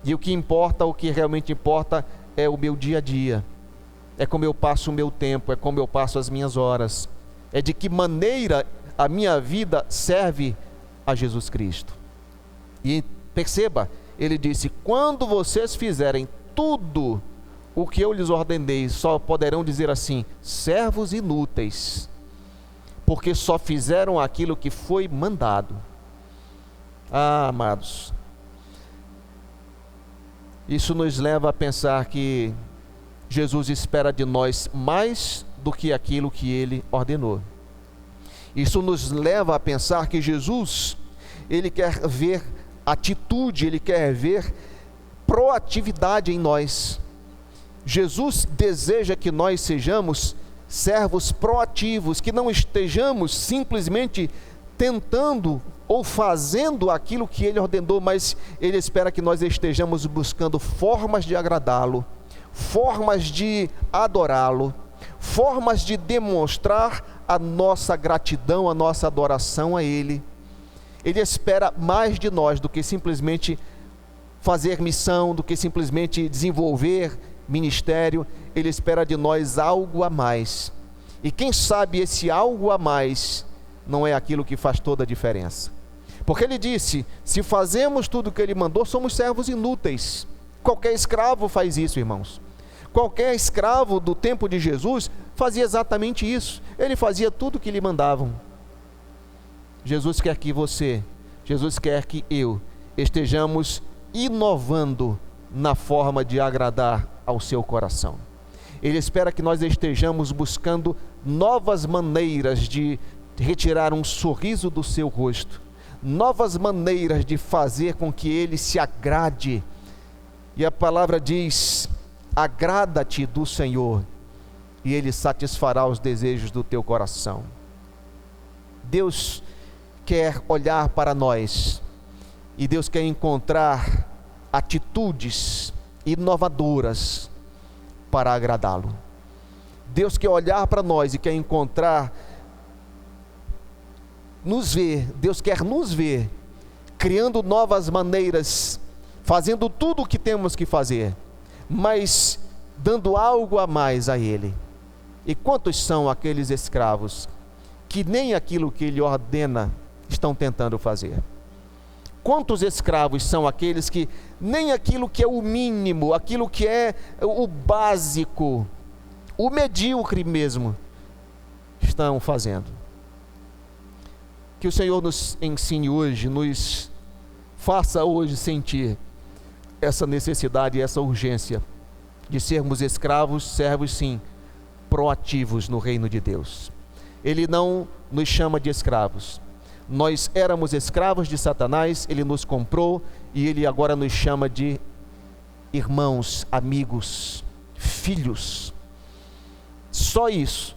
E o que importa, o que realmente importa é o meu dia a dia, é como eu passo o meu tempo, é como eu passo as minhas horas, é de que maneira a minha vida serve a Jesus Cristo. E perceba, ele disse: quando vocês fizerem tudo o que eu lhes ordenei, só poderão dizer assim: servos inúteis, porque só fizeram aquilo que foi mandado. Ah, amados, isso nos leva a pensar que Jesus espera de nós mais do que aquilo que ele ordenou. Isso nos leva a pensar que Jesus, ele quer ver atitude, ele quer ver proatividade em nós. Jesus deseja que nós sejamos servos proativos, que não estejamos simplesmente tentando ou fazendo aquilo que ele ordenou, mas ele espera que nós estejamos buscando formas de agradá-lo, formas de adorá-lo, formas de demonstrar a nossa gratidão, a nossa adoração a ele. Ele espera mais de nós do que simplesmente fazer missão, do que simplesmente desenvolver ministério. Ele espera de nós algo a mais. E quem sabe esse algo a mais não é aquilo que faz toda a diferença. Porque ele disse: se fazemos tudo o que ele mandou, somos servos inúteis. Qualquer escravo faz isso, irmãos. Qualquer escravo do tempo de Jesus fazia exatamente isso. Ele fazia tudo o que lhe mandavam. Jesus quer que você, Jesus quer que eu estejamos inovando na forma de agradar ao seu coração. Ele espera que nós estejamos buscando novas maneiras de retirar um sorriso do seu rosto, novas maneiras de fazer com que ele se agrade. E a palavra diz: agrada-te do Senhor e ele satisfará os desejos do teu coração. Deus quer olhar para nós e Deus quer encontrar atitudes inovadoras para agradá-lo. Deus quer olhar para nós e quer encontrar, nos ver, Deus quer nos ver criando novas maneiras, fazendo tudo o que temos que fazer, mas dando algo a mais a ele. E quantos são aqueles escravos que nem aquilo que ele ordena estão tentando fazer? Quantos escravos são aqueles que nem aquilo que é o mínimo, aquilo que é o básico, o medíocre mesmo, estão fazendo? Que o Senhor nos ensine hoje, nos faça hoje sentir essa necessidade e essa urgência de sermos escravos, servos sim, proativos no reino de Deus. Ele não nos chama de escravos. Nós éramos escravos de Satanás, ele nos comprou e ele agora nos chama de irmãos, amigos, filhos. Só isso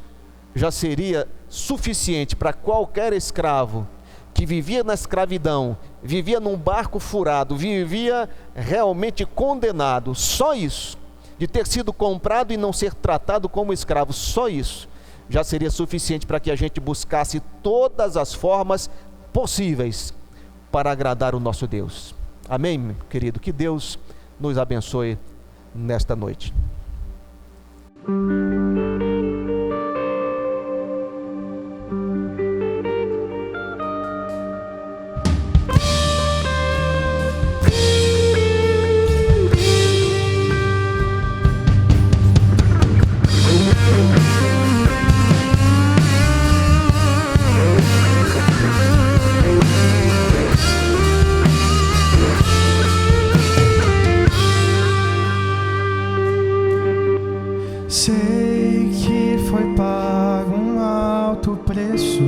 já seria suficiente para qualquer escravo que vivia na escravidão, vivia num barco furado, vivia realmente condenado. Só isso, de ter sido comprado e não ser tratado como escravo, só isso já seria suficiente para que a gente buscasse todas as formas possíveis para agradar o nosso Deus. Amém, querido? Que Deus nos abençoe nesta noite. Sei que foi pago um alto preço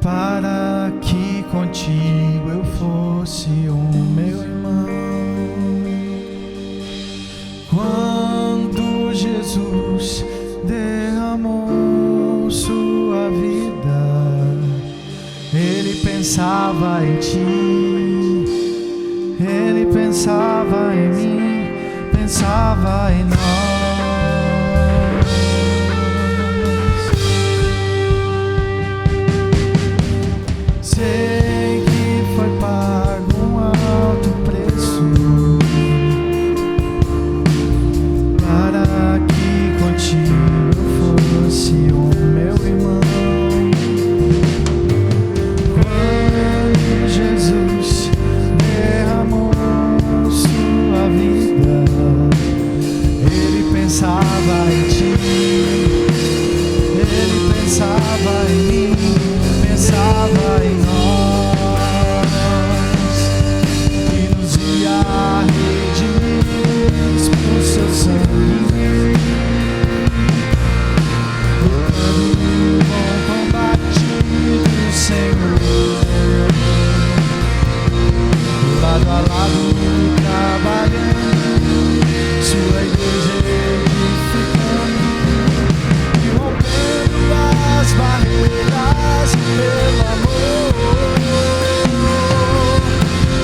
para que contigo eu fosse o meu irmão. Quando Jesus derramou sua vida, ele pensava em ti, ele pensava em mim, pensava em nós. Sei que foi pago um alto preço para que contigo eu fosse o meu irmão. Quando Jesus derramou sua vida, ele pensava em ti, ele pensava em mim, pensava em nós, e nos ia redimir por seu sangue, lutando o bom combate do Senhor, lado a lado trabalhando, sua igreja edificando e rompendo as barreiras pelo amor.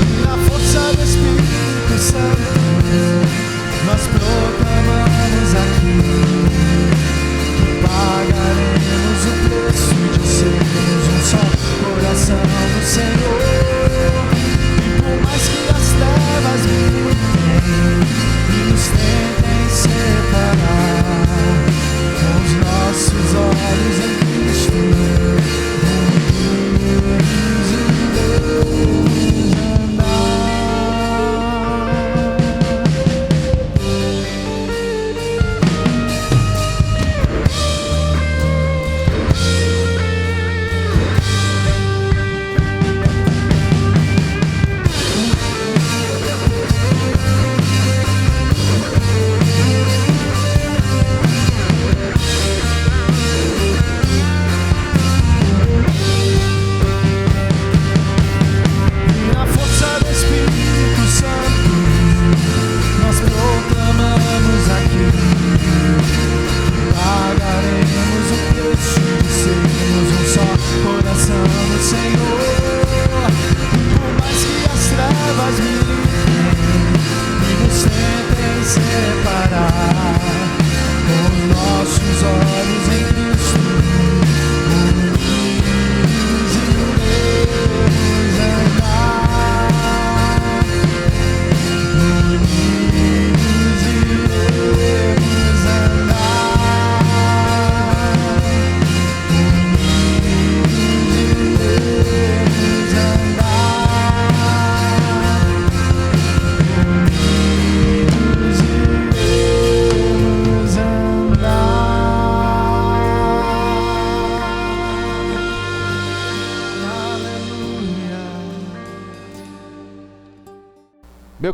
E na força do Espírito Santo nós proclamamos aqui que pagaremos o preço de sermos um só coração do Senhor. E por mais que as trevas gritem e nos tentem separar, com os nossos olhos em Cristo, vamos andar. E na força do Espírito Santo nós proclamamos aqui que pagaremos o preço de sermos um só coração do Senhor. E por mais que as trevas gritem e nos tentem separar, com os nossos olhos em Cristo, unidos iremos andar, unidos iremos andar, unidos iremos andar, unidos iremos andar.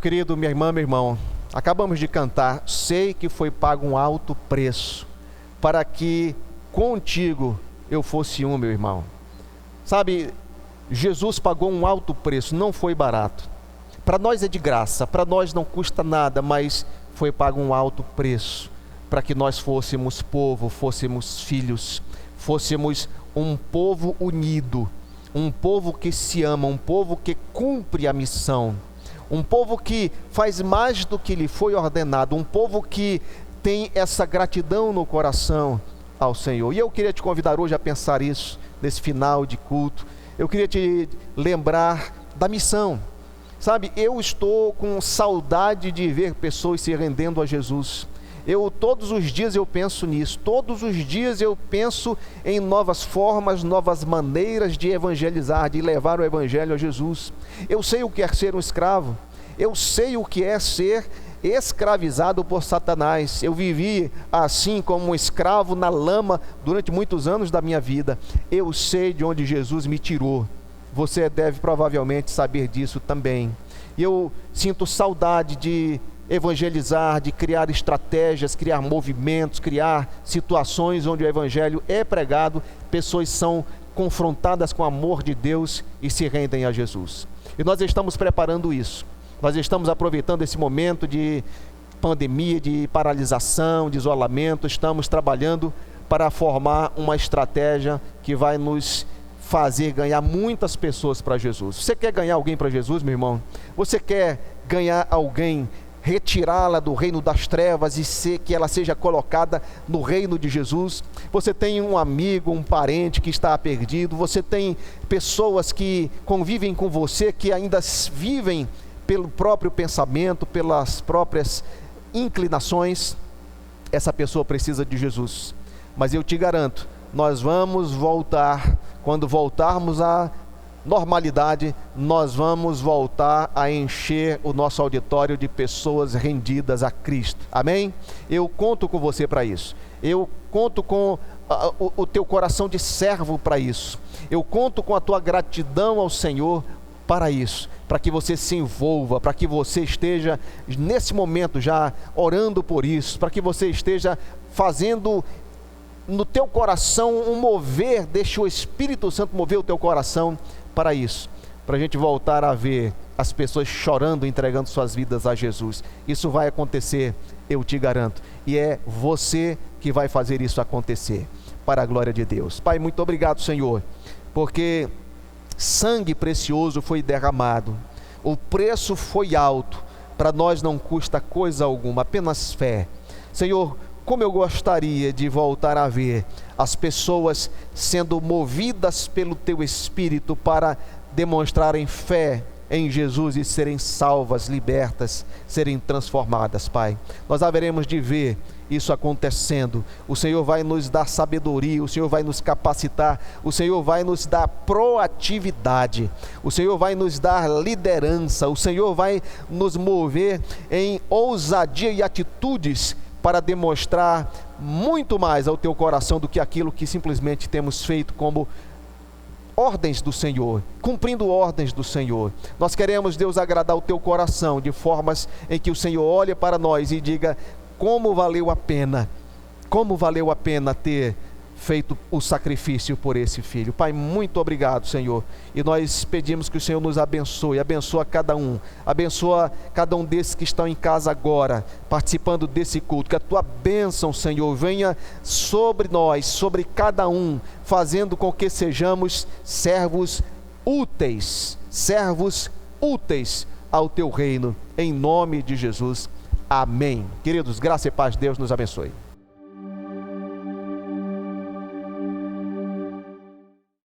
Meu querido, minha irmã, meu irmão, acabamos de cantar, sei que foi pago um alto preço para que contigo eu fosse um, meu irmão. Sabe, Jesus pagou um alto preço, não foi barato. Para nós é de graça, para nós não custa nada, mas foi pago um alto preço para que nós fôssemos povo, fôssemos filhos, fôssemos um povo unido, um povo que se ama, um povo que cumpre a missão, um povo que faz mais do que lhe foi ordenado, um povo que tem essa gratidão no coração ao Senhor. E eu queria te convidar hoje a pensar isso, nesse final de culto. Eu queria te lembrar da missão. Sabe, eu estou com saudade de ver pessoas se rendendo a Jesus. Todos os dias eu penso nisso, todos os dias eu penso em novas formas, novas maneiras de evangelizar, de levar o evangelho a Jesus. Eu sei o que é ser um escravo, eu sei o que é ser escravizado por Satanás. Eu vivi assim como um escravo na lama durante muitos anos da minha vida. Eu sei de onde Jesus me tirou. Você deve provavelmente saber disso também. E eu sinto saudade de evangelizar, de criar estratégias, criar movimentos, criar situações onde o evangelho é pregado, pessoas são confrontadas com o amor de Deus e se rendem a Jesus. E nós estamos preparando isso. Nós estamos aproveitando esse momento de pandemia, de paralisação, de isolamento, estamos trabalhando para formar uma estratégia que vai nos fazer ganhar muitas pessoas para Jesus. Você quer ganhar alguém para Jesus, meu irmão? Você quer ganhar alguém, retirá-la do reino das trevas e que ela seja colocada no reino de Jesus? Você tem um amigo, um parente que está perdido, você tem pessoas que convivem com você, que ainda vivem pelo próprio pensamento, pelas próprias inclinações. Essa pessoa precisa de Jesus. Mas eu te garanto, nós vamos voltar, quando voltarmos à normalidade, nós vamos voltar a encher o nosso auditório de pessoas rendidas a Cristo. Amém? Eu conto com você para isso. Eu conto com o teu coração de servo para isso. Eu conto com a tua gratidão ao Senhor para isso, para que você se envolva, para que você esteja nesse momento já orando por isso, para que você esteja fazendo no teu coração um mover, deixa o Espírito Santo mover o teu coração para isso, para a gente voltar a ver as pessoas chorando, entregando suas vidas a Jesus. Isso vai acontecer, eu te garanto, e é você que vai fazer isso acontecer, para a glória de Deus. Pai, muito obrigado, Senhor, porque sangue precioso foi derramado, o preço foi alto, para nós não custa coisa alguma, apenas fé. Senhor, como eu gostaria de voltar a ver as pessoas sendo movidas pelo Teu Espírito para demonstrarem fé em Jesus e serem salvas, libertas, serem transformadas, Pai. Nós haveremos de ver isso acontecendo. O Senhor vai nos dar sabedoria, o Senhor vai nos capacitar, o Senhor vai nos dar proatividade, o Senhor vai nos dar liderança, o Senhor vai nos mover em ousadia e atitudes para demonstrar muito mais ao teu coração do que aquilo que simplesmente temos feito como ordens do Senhor, cumprindo ordens do Senhor. Nós queremos, Deus, agradar o teu coração de formas em que o Senhor olhe para nós e diga como valeu a pena ter feito o sacrifício por esse filho. Pai, muito obrigado, Senhor, e nós pedimos que o Senhor nos abençoe, abençoa cada um desses que estão em casa agora, participando desse culto, que a tua bênção, Senhor, venha sobre nós, sobre cada um, fazendo com que sejamos servos úteis ao teu reino, em nome de Jesus, amém. Queridos, graça e paz de Deus nos abençoe.